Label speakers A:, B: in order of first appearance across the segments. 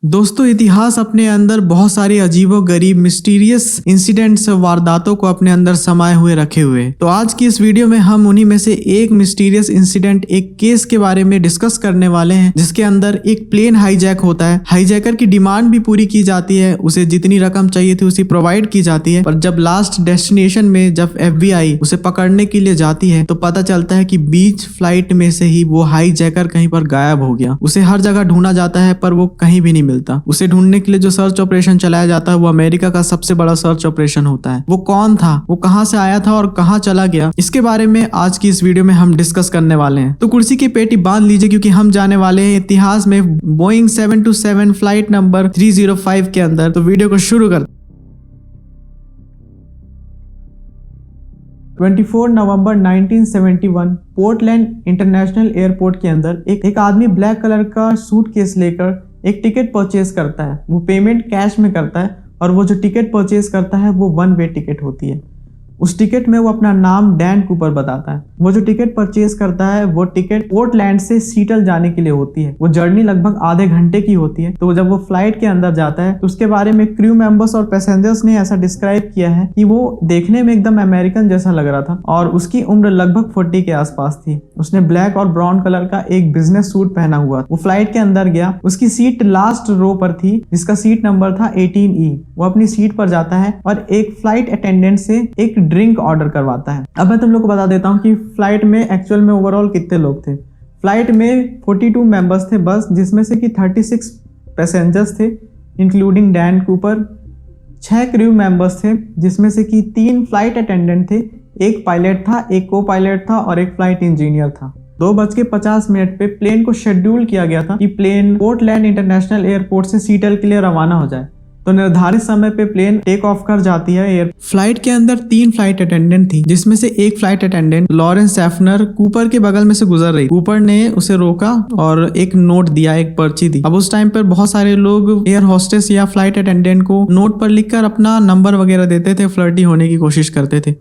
A: दोस्तों, इतिहास अपने अंदर बहुत सारी अजीबोगरीब मिस्टीरियस इंसिडेंट्स वारदातों को अपने अंदर समाये हुए रखे हुए। तो आज की इस वीडियो में हम उन्हीं में से एक मिस्टीरियस इंसिडेंट, एक केस के बारे में डिस्कस करने वाले हैं, जिसके अंदर एक प्लेन हाईजैक होता है। हाईजैकर की डिमांड भी पूरी की जाती है, उसे जितनी रकम चाहिए थी उसे प्रोवाइड की जाती है। पर जब लास्ट डेस्टिनेशन में जब FBI उसे पकड़ने के लिए जाती है तो पता चलता है कि बीच फ्लाइट में से ही वो हाईजैकर कहीं पर गायब हो गया। उसे हर जगह ढूंढा जाता है पर वो कहीं भी नहीं मिलता। उसे ढूंढने के लिए जो सर्च ऑपरेशन चलाया जाता है वो अमेरिका का सबसे बड़ा सर्च ऑपरेशन होता है। वो कौन था, वो कहां से आया था और कहां चला गया, इसके बारे में आज की इस वीडियो में हम डिस्कस करने वाले हैं। तो कुर्सी की पेटी बांध लीजिए, क्योंकि हम जाने वाले हैं इतिहास में बोइंग 727 फ्लाइट नंबर 305 के अंदर। तो वीडियो को शुरू कर। 24 नवंबर 1971 पोर्टलैंड इंटरनेशनल एयरपोर्ट के अंदर एक आदमी ब्लैक कलर का सूटकेस लेकर एक टिकट परचेज करता है। वो पेमेंट कैश में करता है और वो जो टिकट परचेज करता है वो 1 वे टिकट होती है। उस टिकट में वो अपना नाम डैन कूपर बताता है। वो जो टिकट परचेज करता है वो टिकट पोर्टलैंड से सीटल जाने के लिए होती है। वो जर्नी लगभग आधे घंटे की होती है। तो जब वो फ्लाइट के अंदर जाता है तो उसके बारे में क्रू मेंबर्स और पैसेंजर्स ने ऐसा डिस्क्राइब किया है कि वो देखने में एकदम अमेरिकन जैसा लग रहा था और उसकी उम्र लगभग 40 के आसपास थी। उसने ब्लैक और ब्राउन कलर का एक बिजनेस सूट पहना हुआ। वो फ्लाइट के अंदर गया। उसकी सीट लास्ट रो पर थी, जिसका सीट नंबर था 18E। वो अपनी सीट पर जाता है और एक फ्लाइट अटेंडेंट से एक ड्रिंक ऑर्डर करवाता है। अब मैं तुम लोग को बता देता हूँ कि फ्लाइट में एक्चुअल में ओवरऑल कितने लोग थे। फ्लाइट में 42 मेंबर्स थे बस, जिसमें से कि 36 पैसेंजर्स थे including Dan Cooper. 6 crew members थे, जिसमें से कि 3 फ्लाइट अटेंडेंट थे, एक पायलट था, एक को पायलट था और एक फ्लाइट इंजीनियर था। 2:50 पे प्लेन को शेड्यूल किया गया था कि प्लेन पोर्टलैंड इंटरनेशनल एयरपोर्ट से सीटल के लिए रवाना हो जाए। तो निर्धारित समय पे प्लेन टेक ऑफ कर जाती है। फ्लाइट के अंदर 3 फ्लाइट अटेंडेंट थी, जिसमें से एक फ्लाइट अटेंडेंट लॉरेंस सैफनर कूपर के बगल में से गुजर रही। कूपर ने उसे रोका और एक नोट दिया, एक पर्ची दी। अब उस टाइम पर बहुत सारे लोग एयर होस्टेस या फ्लाइट अटेंडेंट को नोट पर लिखकर अपना नंबर वगैरह देते थे, फ्लर्टी होने की कोशिश करते थे।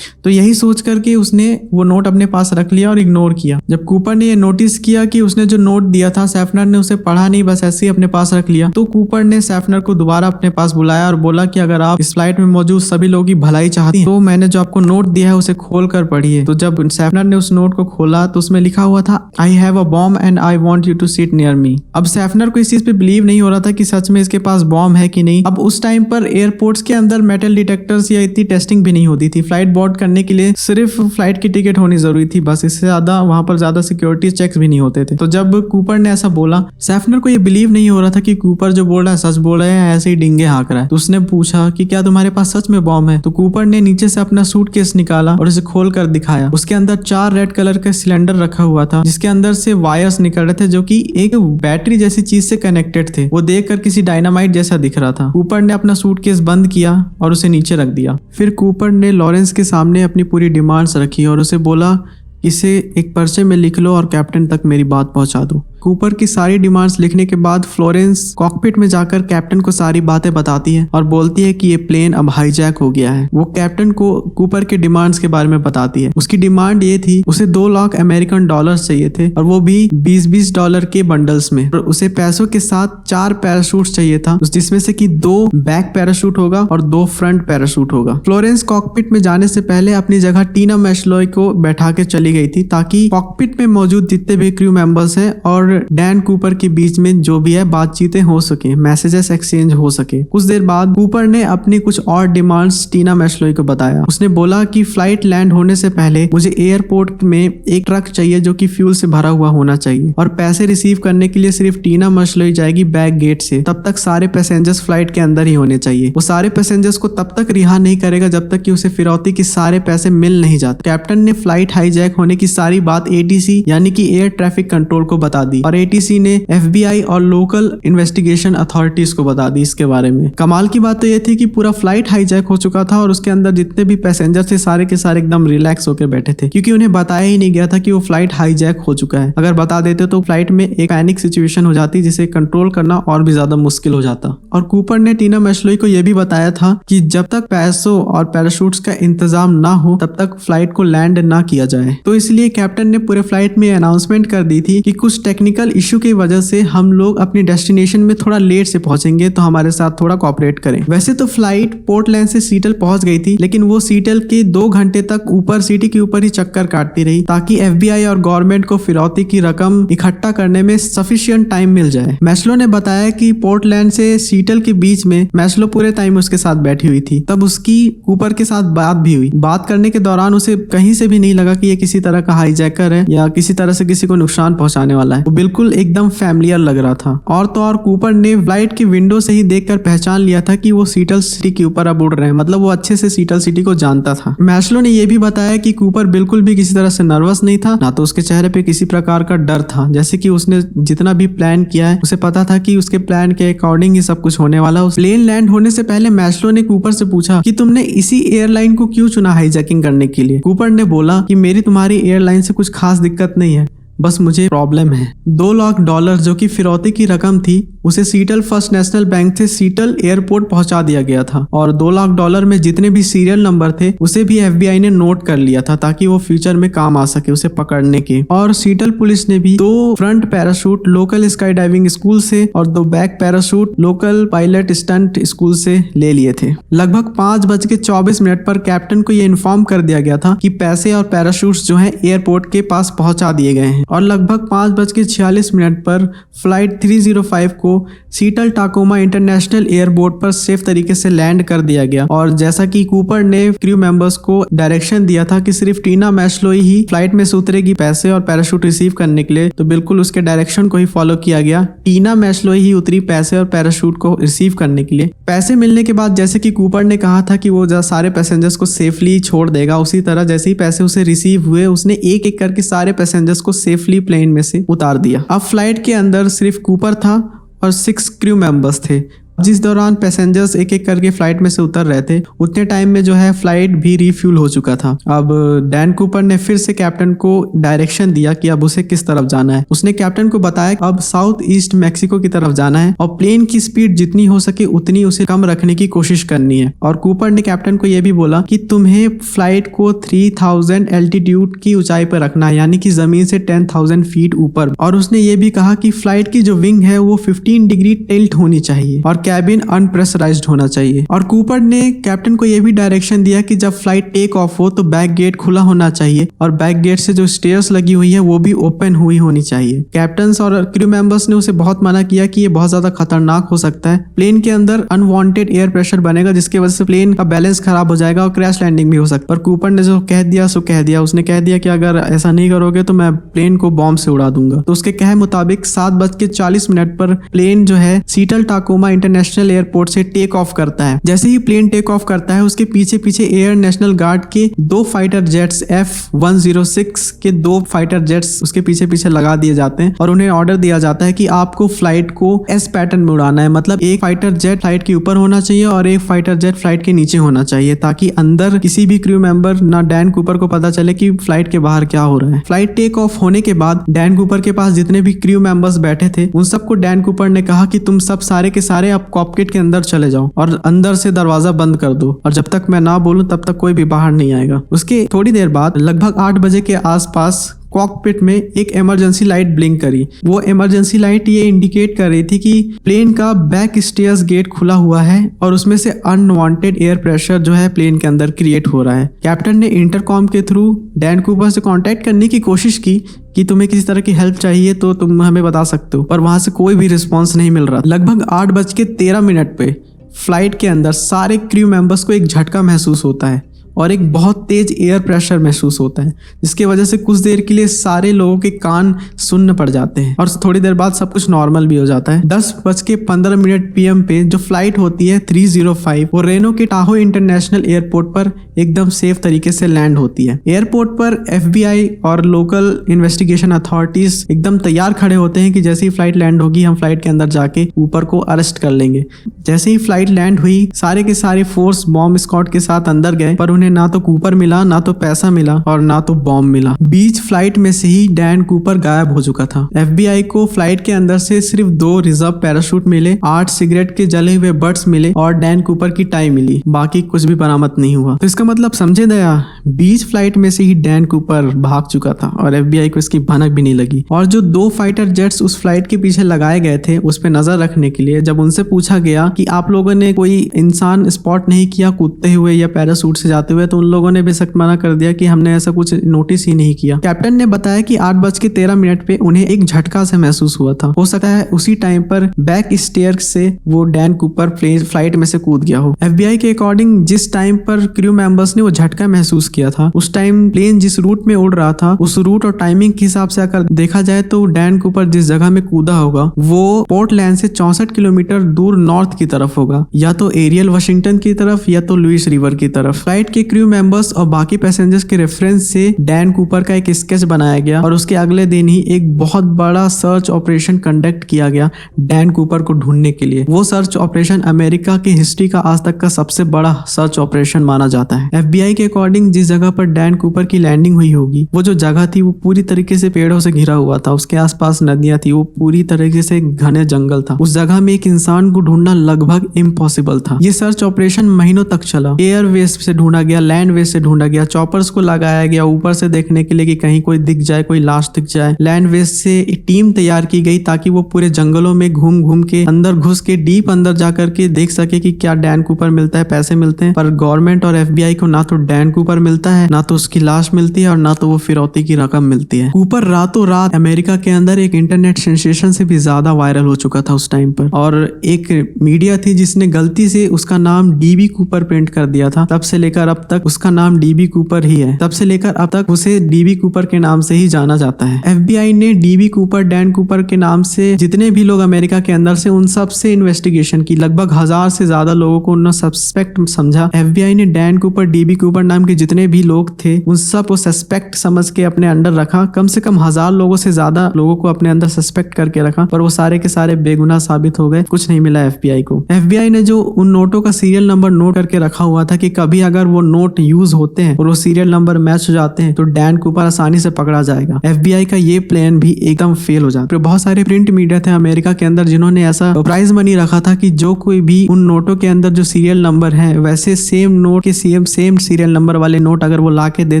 A: तो यही सोच करके उसने वो नोट अपने पास रख लिया और इग्नोर किया। जब कूपर ने ये नोटिस किया कि उसने जो नोट दिया था सैफनर ने उसे पढ़ा नहीं, बस ऐसे ही अपने पास रख लिया, तो कूपर ने सैफनर को दोबारा अपने पास बुलाया और बोला कि अगर आप इस फ्लाइट में मौजूद सभी लोगों की भलाई चाहती हैं तो मैंने जो आपको नोट दिया है उसे खोल कर पढ़िए। तो जब सैफनर ने उस नोट को खोला तो उसमें लिखा हुआ था, I have a bomb and I want you to sit near me. अब सैफनर को इस चीज पे बिलीव नहीं हो रहा था कि सच में इसके पास बॉम्ब है कि नहीं। अब उस टाइम पर एयरपोर्ट्स के अंदर मेटल डिटेक्टर्स या इतनी टेस्टिंग भी नहीं होती थी। फ्लाइट बोर्ड करने के लिए सिर्फ फ्लाइट की टिकट होनी जरूरी थी, बस। इससे ज्यादा वहां पर ज्यादा सिक्योरिटी चेक्स भी नहीं होते थे। तो जब कूपर ने ऐसा बोला, सैफनर को ये बिलीव नहीं हो रहा था कि कूपर जो बोल रहा है सच बोल रहा है, ऐसे ही डिंगे हाँक रहा है। तो उसने पूछा कि क्या तुम्हारे पास सच में बॉम्ब है? तो कूपर ने नीचे से अपना सूटकेस निकाला और उसे खोल कर दिखाया। उसके अंदर 4 रेड कलर का सिलेंडर रखा हुआ था, जिसके अंदर से वायर्स निकल रहे थे जो कि एक बैटरी जैसी चीज से कनेक्टेड थे। वो देखकर किसी डायनामाइट जैसा दिख रहा था। कूपर ने अपना सूटकेस बंद किया और उसे नीचे रख दिया। फिर कूपर ने लॉरेंस के सामने अपनी पूरी डिमांड्स रखी और उसे बोला, इसे एक पर्चे में लिख लो और कैप्टन तक मेरी बात पहुंचा दो। कूपर की सारी डिमांड्स लिखने के बाद फ्लोरेंस कॉकपिट में जाकर कैप्टन को सारी बातें बताती है और बोलती है कि ये प्लेन अब हाईजैक हो गया है। वो कैप्टन को कूपर के डिमांड्स के बारे में बताती है। उसकी डिमांड ये थी, उसे 2 लाख अमेरिकन डॉलर्स चाहिए थे और वो भी $20 के बंडल्स में। और उसे पैसों के साथ 4 पैराशूट चाहिए था, जिसमें से कि 2 बैक पैराशूट होगा और 2 फ्रंट पैराशूट होगा। फ्लोरेंस कॉकपिट में जाने से पहले अपनी जगह टीना मैशलॉय को बैठा के चली गई थी, ताकि कॉकपिट में मौजूद जितने भी क्रू मेंबर्स हैं और डैन कूपर के बीच में जो भी है बातचीतें हो सके, मैसेजेस एक्सचेंज हो सके। कुछ देर बाद कूपर ने अपनी कुछ और डिमांड्स टीना मैशलॉय को बताया। उसने बोला कि फ्लाइट लैंड होने से पहले मुझे एयरपोर्ट में एक ट्रक चाहिए जो कि फ्यूल से भरा हुआ होना चाहिए और पैसे रिसीव करने के लिए सिर्फ टीना मैशलॉय जाएगी बैक गेट से। तब तक सारे पैसेंजर्स फ्लाइट के अंदर ही होने चाहिए। वो सारे पैसेंजर्स को तब तक रिहा नहीं करेगा जब तक कि उसे फिरौती के सारे पैसे मिल नहीं जाते। कैप्टन ने फ्लाइट हाईजैक होने की सारी बात ATC यानी कि एयर ट्रैफिक कंट्रोल को बता दी और ATC ने FBI और लोकल इन्वेस्टिगेशन अथॉरिटीज को बता दी इसके बारे में। कमाल की बात तो ये थी कि पूरा फ्लाइट हाईजैक हो चुका था और उसके अंदर जितने भी पैसेंजर थे सारे के सारे एकदम रिलैक्स होकर बैठे थे, क्योंकि उन्हें बताया ही नहीं गया था कि वो फ्लाइट हाईजैक हो चुका है। अगर बता देते तो फ्लाइट में एक पैनिक सिचुएशन हो जाती, जिसे कंट्रोल करना और भी ज्यादा मुश्किल हो जाता। और कूपर ने टीना मैशलॉय को यह भी बताया था कि जब तक पैसों और पैराशूट्स का इंतजाम ना हो तब तक फ्लाइट को लैंड ना किया जाए। तो इसलिए कैप्टन ने पूरे फ्लाइट में अनाउंसमेंट कर दी थी कि कुछ टेक्निकल टेक्निकल इश्यू की वजह से हम लोग अपने डेस्टिनेशन में थोड़ा लेट से पहुंचेंगे, तो हमारे साथ थोड़ा कोऑपरेट करें। वैसे तो फ्लाइट पोर्टलैंड से सीटल पहुंच गई थी, लेकिन वो सीटल के 2 घंटे तक ऊपर सिटी के ऊपर ही चक्कर काटती रही ताकि FBI और गवर्नमेंट को फिरौती की रकम इकट्ठा करने में सफिशिएंट टाइम मिल जाए। मैस्लो ने बताया कि पोर्टलैंड से सीटल के बीच में मैस्लो पूरे टाइम उसके साथ बैठी हुई थी। तब उसकी कूपर के साथ बात भी हुई। बात करने के दौरान उसे कहीं से भी नहीं लगा कि ये किसी तरह का हाईजैकर है या किसी तरह से किसी को नुकसान पहुंचाने वाला है। वो बिल्कुल एकदम फैमिलियर लग रहा था। और तो और कूपर ने फ्लाइट की विंडो से ही देखकर पहचान लिया था कि वो सीटल सिटी के ऊपर अब उड़ रहे हैं, मतलब वो अच्छे से सीटल सिटी को जानता था। मैस्लो ने यह भी बताया कि कूपर बिल्कुल भी किसी तरह से नर्वस नहीं था, ना तो उसके चेहरे पे किसी प्रकार का डर था। जैसे कि उसने जितना भी प्लान किया है उसे पता था कि उसके प्लान के अकॉर्डिंग ही सब कुछ होने वाला। उस प्लेन लैंड होने से पहले मैस्लो ने कूपर से पूछा कि तुमने इसी एयरलाइन को क्यों चुना हाईजैकिंग करने के लिए। कूपर ने बोला कि मेरी तुम्हारी एयरलाइन से कुछ खास दिक्कत नहीं है, बस मुझे प्रॉब्लम है। $2 लाख जो कि फिरौती की रकम थी उसे सीटल फर्स्ट नेशनल बैंक से सीटल एयरपोर्ट पहुंचा दिया गया था और $2 लाख में जितने भी सीरियल नंबर थे उसे भी FBI ने नोट कर लिया था ताकि वो फ्यूचर में काम आ सके उसे पकड़ने के। और सीटल पुलिस ने भी 2 front parachute local sky diving school से और 2 back parachute local pilot stunt school से ले लिए थे। लगभग 5:24 पर कैप्टन को यह इन्फॉर्म कर दिया गया था कि पैसे और पैराशूट्स जो है एयरपोर्ट के पास पहुंचा दिए गए हैं और लगभग 5:46 पर फ्लाइट 305 को सीटल टाकोमा इंटरनेशनल एयरपोर्ट पर सेफ तरीके से लैंड कर दिया गया। और जैसा कि कूपर ने क्रू मेंबर्स को डायरेक्शन दिया था कि सिर्फ टीना मैस्लो ही फ्लाइट में से उतरेगी पैसे और पैराशूट रिसीव करने के लिए, तो बिल्कुल उसके डायरेक्शन को ही फॉलो किया गया। टीना मैस्लो ही उतरी पैसे और पैराशूट को रिसीव करने के लिए। पैसे मिलने के बाद जैसे कि कूपर ने कहा था कि वो सारे पैसेंजर्स को सेफली छोड़ देगा, उसी तरह जैसे ही पैसे उसे रिसीव हुए उसने एक एक करके सारे पैसेंजर्स को सेफली प्लेन में से उतार दिया। अब फ्लाइट के अंदर सिर्फ कूपर था और 6 क्रू मेंबर्स थे। जिस दौरान पैसेंजर्स एक एक करके फ्लाइट में से उतर रहे थे उतने टाइम में जो है फ्लाइट भी रिफ्यूल हो चुका था। अब डैन कूपर ने फिर से कैप्टन को डायरेक्शन दिया कि अब उसे किस तरफ जाना है। उसने कैप्टन को बताया अब साउथ ईस्ट मैक्सिको की तरफ जाना है और प्लेन की स्पीड जितनी हो सके उतनी उसे कम रखने की कोशिश करनी है। और कूपर ने कैप्टन को यह भी बोला कि तुम्हें फ्लाइट को 3000 एल्टीट्यूड की ऊंचाई पर रखना है, यानी कि जमीन से 10,000 फीट ऊपर। और उसने ये भी कहा कि फ्लाइट की जो विंग है वो 15 डिग्री टिल्ट होनी चाहिए और कैबिन अनप्रेशराइज्ड होना चाहिए। और कूपर ने कैप्टन को यह भी डायरेक्शन दिया कि जब फ्लाइट टेक ऑफ हो तो बैक गेट खुला होना चाहिए और बैक गेट से जो स्टेयर्स लगी हुई है वो भी ओपन हुई होनी चाहिए। कैप्टन्स और क्रू मेंबर्स ने उसे बहुत मना किया कि ये बहुत ज्यादा खतरनाक हो सकता है, प्लेन के अंदर अनवांटेड एयर प्रेशर बनेगा जिसकी वजह से प्लेन का बैलेंस खराब हो जाएगा और क्रैश लैंडिंग भी हो सकता है। पर कूपर ने जो कह दिया सो कह दिया। उसने कह दिया कि अगर ऐसा नहीं करोगे तो मैं प्लेन को बॉम्ब से उड़ा दूंगा। तो उसके कहे मुताबिक 7:40 पर प्लेन जो है सीटल टाकोमा इंटरनेशनल एयरपोर्ट से टेक ऑफ करता है। जैसे ही प्लेन टेक ऑफ करता है उसके पीछे पीछे एयर नेशनल गार्ड के 2 फाइटर जेट्स F-106 के 2 फाइटर जेट्स उसके पीछे पीछे लगा दिए जाते हैं और उन्हें ऑर्डर दिया जाता है कि आपको फ्लाइट को एस पैटर्न में उड़ाना है, मतलब एक फाइटर जेट फ्लाइट के ऊपर होना चाहिए और एक फाइटर जेट फ्लाइट के नीचे होना चाहिए ताकि अंदर किसी भी क्रू मेंबर ना डैन कूपर को पता चले कि फ्लाइट के बाहर क्या हो रहा है। फ्लाइट टेक ऑफ होने के बाद डैन कूपर के पास जितने भी क्रू मेंबर्स बैठे थे उन सबको डैन कूपर ने कहा कि तुम सब सारे के सारे अब कॉकपिट के अंदर चले जाओ और अंदर से दरवाजा बंद कर दो और जब तक मैं ना बोलूं तब तक कोई भी बाहर नहीं आएगा। उसके थोड़ी देर बाद लगभग 8 बजे के आसपास कॉकपिट में एक इमरजेंसी लाइट ब्लिंक करी। वो इमरजेंसी लाइट ये इंडिकेट कर रही थी कि प्लेन का बैक स्टेयर्स गेट खुला हुआ है और उसमें से अनवांटेड एयर प्रेशर जो है प्लेन के अंदर क्रिएट हो रहा है। कैप्टन ने इंटरकॉम के थ्रू डैन कूपर से कांटेक्ट करने की कोशिश की कि तुम्हें किसी तरह की हेल्प चाहिए तो तुम हमें बता सकते हो, पर वहां से कोई भी रिस्पॉन्स नहीं मिल रहा। लगभग 8:13 पे फ्लाइट के अंदर सारे क्रू मेंबर्स को एक झटका महसूस होता है और एक बहुत तेज एयर प्रेशर महसूस होता है जिसकी वजह से कुछ देर के लिए सारे लोगों के कान सुन्न पड़ जाते हैं और थोड़ी देर बाद सब कुछ नॉर्मल भी हो जाता है। 10:15 PM पे जो फ्लाइट होती है 305 वो रेनो के टाहो इंटरनेशनल एयरपोर्ट पर एकदम सेफ तरीके से लैंड होती है। एयरपोर्ट पर FBI और लोकल इन्वेस्टिगेशन अथॉरिटीज एकदम तैयार खड़े होते हैं कि जैसे ही फ्लाइट लैंड होगी हम फ्लाइट के अंदर जाके ऊपर को अरेस्ट कर लेंगे। जैसे ही फ्लाइट लैंड हुई सारे के सारे फोर्स बॉम्ब स्क्वाड के साथ अंदर गए पर उन्हें उन्हें ना तो कूपर मिला, ना तो पैसा मिला और ना तो बॉम्ब मिला। बीच फ्लाइट में से ही डैन कूपर गायब हो चुका था। FBI को फ्लाइट के अंदर से सिर्फ 2 रिजर्व पैराशूट मिले, 8 सिगरेट के जले हुए बट्स मिले और डैन कूपर की टाई मिली। बाकी कुछ भी बरामद नहीं हुआ। तो इसका मतलब समझे दया, बीच फ्लाइट में से ही डैन कूपर भाग चुका था और FBI को इसकी भनक भी नहीं लगी। और जो 2 फाइटर जेट्स उस फ्लाइट के पीछे लगाए गए थे उस पर नजर रखने के लिए, जब उनसे पूछा गया कि आप लोगों ने कोई इंसान स्पॉट नहीं किया कूदते हुए या पैराशूट से जाते हुए, तो उन लोगों ने बेशक मना कर दिया कि हमने ऐसा कुछ नोटिस ही नहीं किया। कैप्टन ने बताया कि 8:13 पे उन्हें एक झटका से महसूस हुआ था। हो सकता है उसी टाइम पर बैक स्टेयर से वो डैन कूपर फ्लाइट में से कूद गया हो। FBI के अकॉर्डिंग जिस टाइम पर क्रू मेंबर्स ने वो झटका महसूस किया था, उस टाइम प्लेन जिस रूट में उड़ रहा था, उस रूट और टाइमिंग के हिसाब से अगर देखा जाए तो डैन कूपर जिस जगह में कूदा होगा वो पोर्टलैंड से 64 किलोमीटर दूर नॉर्थ की तरफ होगा, या तो एरियल वाशिंगटन की तरफ या तो लुइस रिवर की तरफ। फ्लाइट के क्रू मेंबर्स और बाकी पैसेंजर्स के रेफरेंस से डैन कूपर का एक स्केच बनाया गया और उसके अगले दिन ही एक बहुत बड़ा सर्च ऑपरेशन कंडक्ट किया गया डैन कूपर को ढूंढने के लिए। वो सर्च ऑपरेशन अमेरिका की हिस्ट्री का आज तक का सबसे बड़ा सर्च ऑपरेशन माना जाता है। FBI के अकॉर्डिंग जिस जगह पर डैन कूपर की लैंडिंग हुई होगी, वो जो जगह थी वो पूरी तरीके से पेड़ों से घिरा हुआ था, उसके आसपास नदियां थी, वो पूरी तरीके से घने जंगल था। उस जगह में एक इंसान को ढूंढना लगभग इम्पॉसिबल था। ये सर्च ऑपरेशन महीनों तक चला। एयरवेज से ढूंढा गया, लैंडवेज से ढूंढा गया, चॉपर्स को लगाया गया ऊपर से देखने के लिए कि कहीं कोई दिख जाए, कोई लाश दिख जाए। लैंडवेज से एक टीम तैयार की गई ताकि वो पूरे जंगलों में घूम घूम के अंदर घुस के डीप अंदर जाकर के देख सके कि क्या डैन कूपर मिलता है, पैसे मिलते हैं। पर गवर्नमेंट और FBI को ना तो डैन कूपर मिलता है, ना तो उसकी लाश मिलती है और ना तो वो फिरौती की रकम मिलती है। कूपर रातों रात अमेरिका के अंदर एक इंटरनेट सेंसेशन से भी ज्यादा वायरल हो चुका था उस टाइम पर, और एक मीडिया थी जिसने गलती से उसका नाम DB कूपर प्रिंट कर दिया था। तब से लेकर अब तक उसका नाम DB कूपर ही है। तब से लेकर अब तक उसे DB कूपर के नाम से ही जाना जाता है। FBI ने DB कूपर, डैन कूपर के नाम से जितने भी लोग अमेरिका के अंदर से, उन सब से इन्वेस्टिगेशन की। लगभग 1000 से ज्यादा लोगों को उन्होंने सस्पेक्ट समझा। FBI ने डैन कूपर, DB कूपर नाम के जितने भी लोग थे उन सब को सस्पेक्ट समझ के अपने अंडर रखा। कम से कम 1000 लोगों से ज्यादा लोगों को अपने अंदर सस्पेक्ट करके रखा, पर वो सारे के सारे बेगुनाह साबित हो गए। कुछ नहीं मिला FBI को। FBI ने जो उन नोटों का सीरियल नंबर नोट करके रखा हुआ था कि कभी अगर वो नोट यूज होते हैं और वो सीरियल नंबर मैच हो जाते हैं तो डैन कूपर आसानी से पकड़ा जाएगा। FBI का ये प्लान भी एकदम फेल हो जाता है। बहुत सारे प्रिंट मीडिया थे अमेरिका के अंदर जिन्होंने ऐसा प्राइज मनी रखा था कि जो कोई भी उन नोटों के अंदर जो सीरियल नंबर है वैसे सेम नोट के सेम सीरियल नंबर वाले नोट अगर वो ला के दे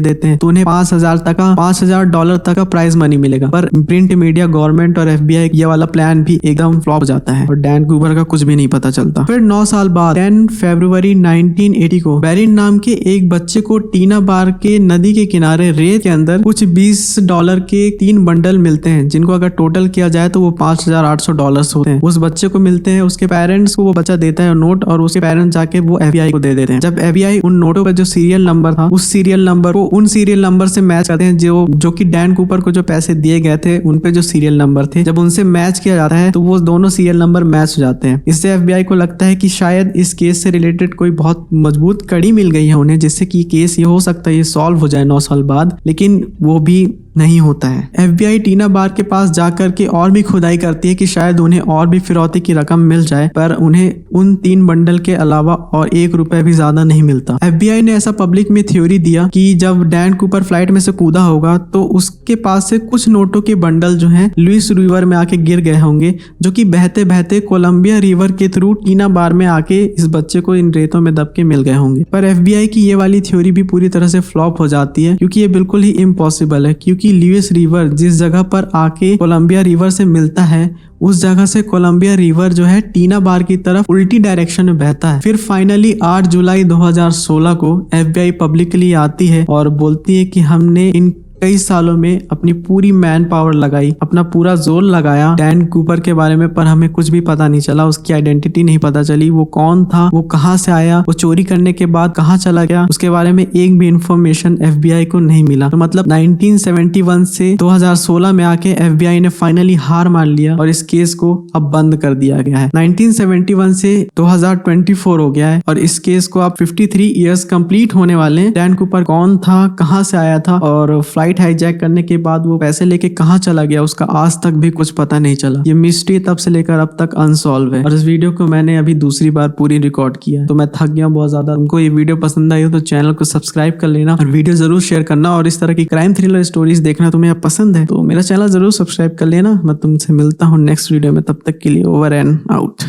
A: देते हैं तो उन्हें $5000 तक का प्राइज मनी मिलेगा। पर प्रिंट मीडिया, गवर्नमेंट और FBI ये वाला प्लान भी एकदम फ्लॉप हो जाता है और डैन कूपर का कुछ भी नहीं पता चलता। फिर 9 साल बाद 10 फरवरी 1980 को बैरिन नाम के एक बच्चे को टीना बार के नदी के किनारे रेत के अंदर कुछ $20 के 3 बंडल मिलते हैं, जिनको अगर टोटल किया जाए तो वो $5800 होते हैं। उस बच्चे को मिलते हैं, उसके पेरेंट्स को वो बच्चा देता है नोट और उसके पेरेंट्स जाके वो FBI को दे देते हैं। जब FBI उन नोटों पर जो सीरियल नंबर था उस सीरियल नंबर को उन सीरियल नंबर से मैच करते हैं जो कि डैन कूपर को जो पैसे दिए गए थे उन पे जो सीरियल नंबर थे, जब उनसे मैच किया जाता है तो वो दोनों सीरियल नंबर मैच हो जाते हैं। इससे FBI को लगता है कि शायद इस केस से रिलेटेड कोई बहुत मजबूत कड़ी मिल गई है उन्हें, जिससे कि केस ये हो सकता है ये सॉल्व हो जाए 9 साल बाद, लेकिन वो भी नहीं होता है। FBI टीना बार के पास जाकर के और भी खुदाई करती है कि शायद उन्हें और भी फिरौती की रकम मिल जाए, पर उन्हें उन 3 बंडल के अलावा और $1 भी ज्यादा नहीं मिलता। FBI ने ऐसा पब्लिक में थ्योरी दिया कि जब डैन कूपर फ्लाइट में से कूदा होगा तो उसके पास से कुछ नोटों के बंडल जो हैं लुइस रिवर में आके गिर गए होंगे, जो कि बहते बहते कोलंबिया रिवर के थ्रू टीना बार में आके इस बच्चे को इन रेतों में दब के मिल गए होंगे। पर FBI की ये वाली थ्योरी भी पूरी तरह से फ्लॉप हो जाती है, क्योंकि ये बिल्कुल ही इम्पॉसिबल है। क्योंकि लुइस रिवर जिस जगह पर आके कोलंबिया रिवर से मिलता है उस जगह से कोलंबिया रिवर जो है टीना बार की तरफ उल्टी डायरेक्शन में बहता है। फिर फाइनली 8 जुलाई 2016 को FBI पब्लिकली आती है और बोलती है कि हमने इन कई सालों में अपनी पूरी मैन पावर लगाई, अपना पूरा जोर लगाया डैन कूपर के बारे में, पर हमें कुछ भी पता नहीं चला। उसकी आइडेंटिटी नहीं पता चली, वो कौन था, वो कहाँ से आया, वो चोरी करने के बाद कहाँ चला गया, उसके बारे में एक भी इंफॉर्मेशन FBI को नहीं मिला। तो मतलब 1971 से 2016 में आके FBI ने फाइनली हार मान लिया और इस केस को अब बंद कर दिया गया है। 1971 से 2024 हो गया है और इस केस को अब 53 ईयर्स कंप्लीट होने वाले हैं। डैन कूपर कौन था, कहाँ से आया था और फ्लाइट फ्लाइट हाईजैक करने के बाद वो पैसे लेके कहाँ चला गया उसका आज तक भी कुछ पता नहीं चला। ये मिस्ट्री तब से लेकर अब तक अनसॉल्व है और इस वीडियो को मैंने अभी दूसरी बार पूरी रिकॉर्ड किया है, तो मैं थक गया बहुत ज्यादा। तुमको ये वीडियो पसंद आई हो तो चैनल को सब्सक्राइब कर लेना और वीडियो जरूर शेयर करना, और इस तरह की क्राइम थ्रिलर स्टोरीज देखना तुम्हें पसंद है तो मेरा चैनल जरूर सब्सक्राइब कर लेना। मैं तुमसे मिलता हूँ नेक्स्ट वीडियो में, तब तक के लिए ओवर एंड आउट।